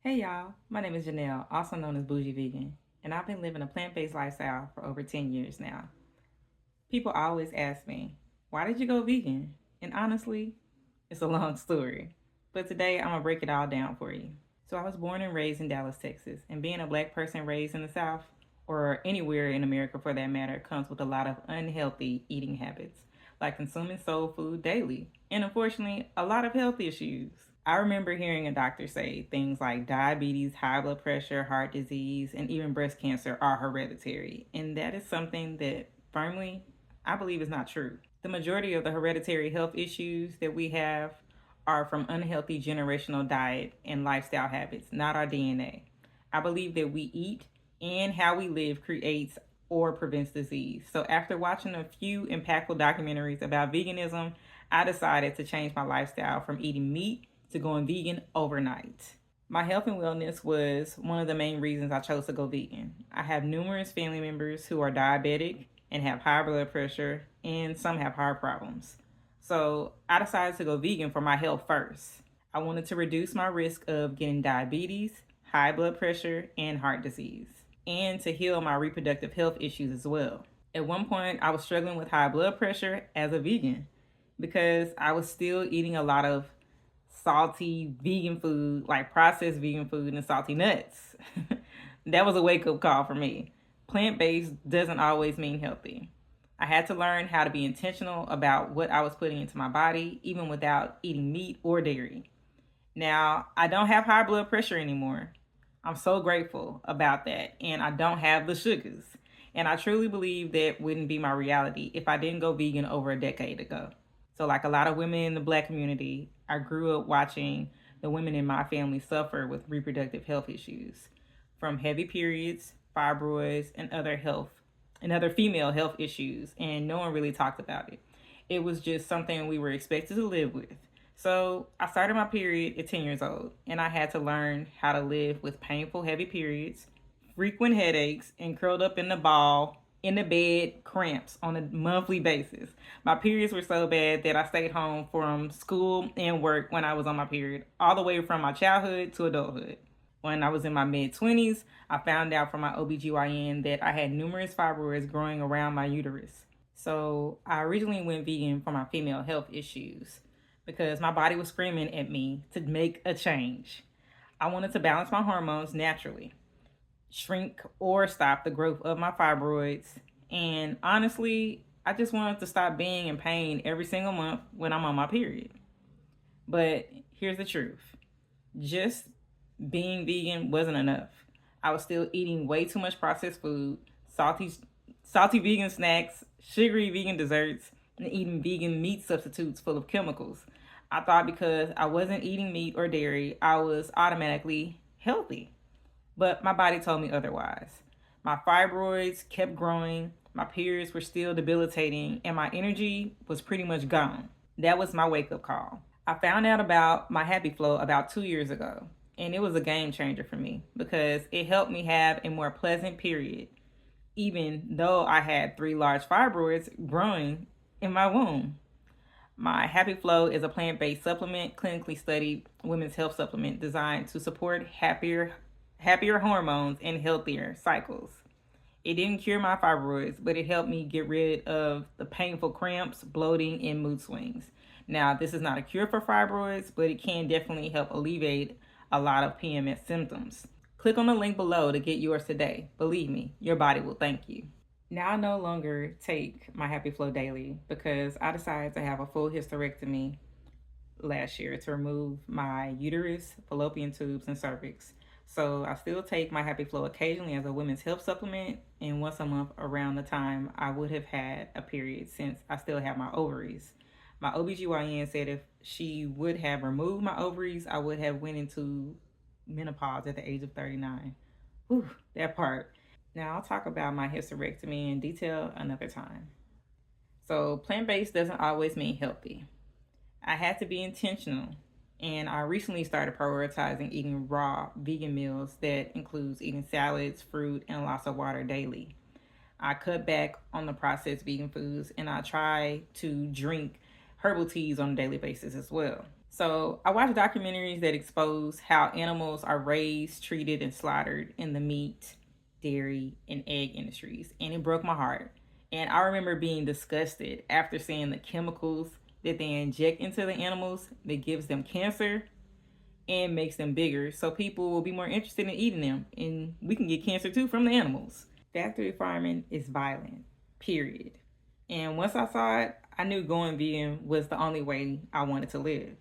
Hey y'all, my name is Janelle, also known as Bougie Vegan, and I've been living a plant based lifestyle for over 10 years now. People always ask me, why did you go vegan? And honestly, it's a long story. But today I'm gonna break it all down for you. So, I was born and raised in Dallas, Texas, and being a black person raised in the South, or anywhere in America for that matter, comes with a lot of unhealthy eating habits, like consuming soul food daily, and unfortunately, a lot of health issues. I remember hearing a doctor say things like diabetes, high blood pressure, heart disease, and even breast cancer are hereditary. And that is something that firmly I believe is not true. The majority of the hereditary health issues that we have are from unhealthy generational diet and lifestyle habits, not our DNA. I believe that we eat and how we live creates or prevents disease. So after watching a few impactful documentaries about veganism, I decided to change my lifestyle from eating meat to going vegan overnight. My health and wellness was one of the main reasons I chose to go vegan. I have numerous family members who are diabetic and have high blood pressure, and some have heart problems. So I decided to go vegan for my health first. I wanted to reduce my risk of getting diabetes, high blood pressure, and heart disease, and to heal my reproductive health issues as well. At one point, I was struggling with high blood pressure as a vegan because I was still eating a lot of salty vegan food, like processed vegan food and salty nuts. That was a wake up call for me. Plant based doesn't always mean healthy. I had to learn how to be intentional about what I was putting into my body, even without eating meat or dairy. Now, I don't have high blood pressure anymore. I'm so grateful about that. And I don't have the sugars. And I truly believe that wouldn't be my reality if I didn't go vegan over a decade ago. So, like a lot of women in the black community, I grew up watching the women in my family suffer with reproductive health issues, from heavy periods, fibroids, and other female health issues, and no one really talked about it. It was just something we were expected to live with. So I started my period at 10 years old, and I had to learn how to live with painful, heavy periods, frequent headaches, and curled up in the ball in the bed cramps on a monthly basis. My periods were so bad that I stayed home from school and work when I was on my period, all the way from my childhood to adulthood. When I was in my mid 20s, I found out from my OBGYN that I had numerous fibroids growing around my uterus. So I originally went vegan for my female health issues because my body was screaming at me to make a change. I wanted to balance my hormones naturally, shrink or stop the growth of my fibroids. And honestly, I just wanted to stop being in pain every single month when I'm on my period. But here's the truth, just being vegan wasn't enough. I was still eating way too much processed food, salty vegan snacks, sugary vegan desserts, and eating vegan meat substitutes full of chemicals. I thought because I wasn't eating meat or dairy, I was automatically healthy. But my body told me otherwise. My fibroids kept growing, my periods were still debilitating, and my energy was pretty much gone. That was my wake up call. I found out about my Happy Flow about 2 years ago, and it was a game changer for me because it helped me have a more pleasant period, even though I had three large fibroids growing in my womb. My Happy Flow is a plant based supplement, clinically studied women's health supplement designed to support happier hormones and healthier cycles. It didn't cure my fibroids, but it helped me get rid of the painful cramps, bloating, and mood swings. Now, this is not a cure for fibroids, but it can definitely help alleviate a lot of PMS symptoms. Click on the link below to get yours today. Believe me, your body will thank you. Now I no longer take my Happy Flow daily because I decided to have a full hysterectomy last year to remove my uterus, fallopian tubes, and cervix. So I still take my Happy Flow occasionally as a women's health supplement and once a month around the time I would have had a period since I still have my ovaries. My OBGYN said if she would have removed my ovaries, I would have went into menopause at the age of 39. Whew, that part. Now I'll talk about my hysterectomy in detail another time. So plant-based doesn't always mean healthy. I had to be intentional, and I recently started prioritizing eating raw vegan meals that includes eating salads, fruit, and lots of water daily. I cut back on the processed vegan foods, and I try to drink herbal teas on a daily basis as well. So I watch documentaries that expose how animals are raised, treated, and slaughtered in the meat, dairy, and egg industries, and it broke my heart. And I remember being disgusted after seeing the chemicals that they inject into the animals that gives them cancer and makes them bigger, so people will be more interested in eating them, and we can get cancer too from the animals. Factory farming is violent, period. And once I saw it, I knew going vegan was the only way I wanted to live.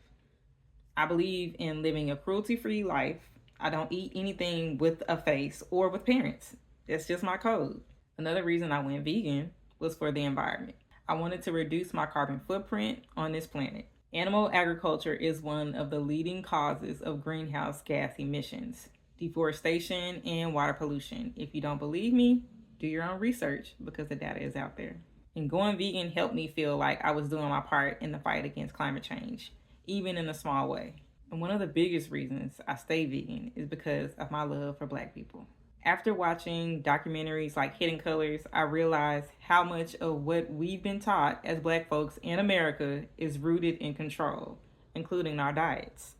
I believe in living a cruelty free life. I don't eat anything with a face or with parents. That's just my code. Another reason I went vegan was for the environment. I wanted to reduce my carbon footprint on this planet. Animal agriculture is one of the leading causes of greenhouse gas emissions, deforestation, and water pollution. If you don't believe me, do your own research because the data is out there. And going vegan helped me feel like I was doing my part in the fight against climate change, even in a small way. And one of the biggest reasons I stay vegan is because of my love for Black people. After watching documentaries like Hidden Colors, I realized how much of what we've been taught as Black folks in America is rooted in control, including our diets.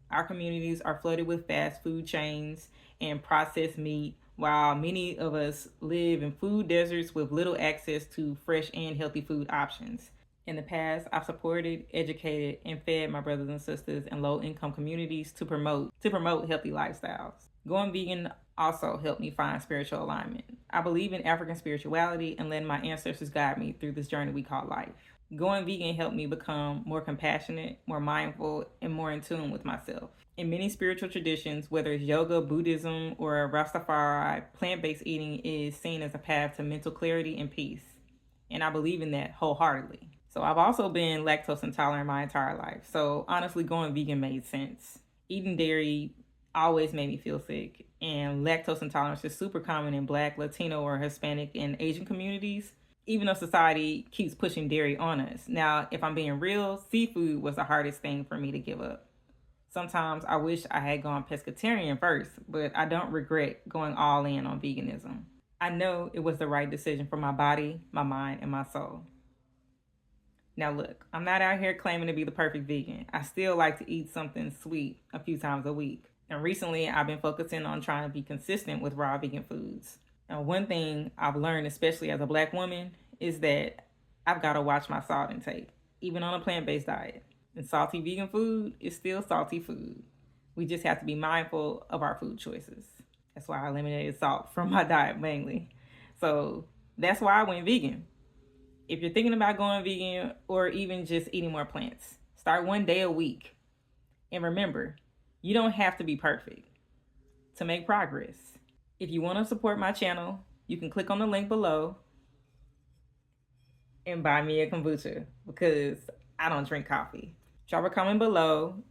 Our communities are flooded with fast food chains and processed meat, while many of us live in food deserts with little access to fresh and healthy food options. In the past, I've supported, educated, and fed my brothers and sisters in low-income communities to promote healthy lifestyles. Going vegan also helped me find spiritual alignment. I believe in African spirituality and letting my ancestors guide me through this journey we call life. Going vegan helped me become more compassionate, more mindful, and more in tune with myself. In many spiritual traditions, whether it's yoga, Buddhism, or Rastafari, plant-based eating is seen as a path to mental clarity and peace. And I believe in that wholeheartedly. So I've also been lactose intolerant my entire life. So honestly, going vegan made sense. Eating dairy always made me feel sick, and lactose intolerance is super common in Black, Latino, or Hispanic and Asian communities, even though society keeps pushing dairy on us. Now, if I'm being real, seafood was the hardest thing for me to give up. Sometimes I wish I had gone pescatarian first, but I don't regret going all in on veganism. I know it was the right decision for my body, my mind, and my soul. Now look, I'm not out here claiming to be the perfect vegan. I still like to eat something sweet a few times a week. And recently I've been focusing on trying to be consistent with raw vegan foods. Now one thing I've learned, especially as a Black woman, is that I've got to watch my salt intake, even on a plant-based diet. And salty vegan food is still salty food. We just have to be mindful of our food choices. That's why I eliminated salt from my diet mainly. So that's why I went vegan. If you're thinking about going vegan or even just eating more plants, start one day a week. And remember, you don't have to be perfect to make progress. If you want to support my channel, you can click on the link below and buy me a kombucha because I don't drink coffee. Drop a comment below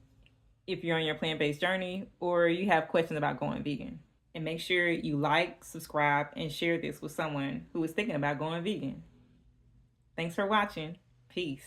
if you're on your plant-based journey or you have questions about going vegan. And make sure you like, subscribe, and share this with someone who is thinking about going vegan. Thanks for watching. Peace.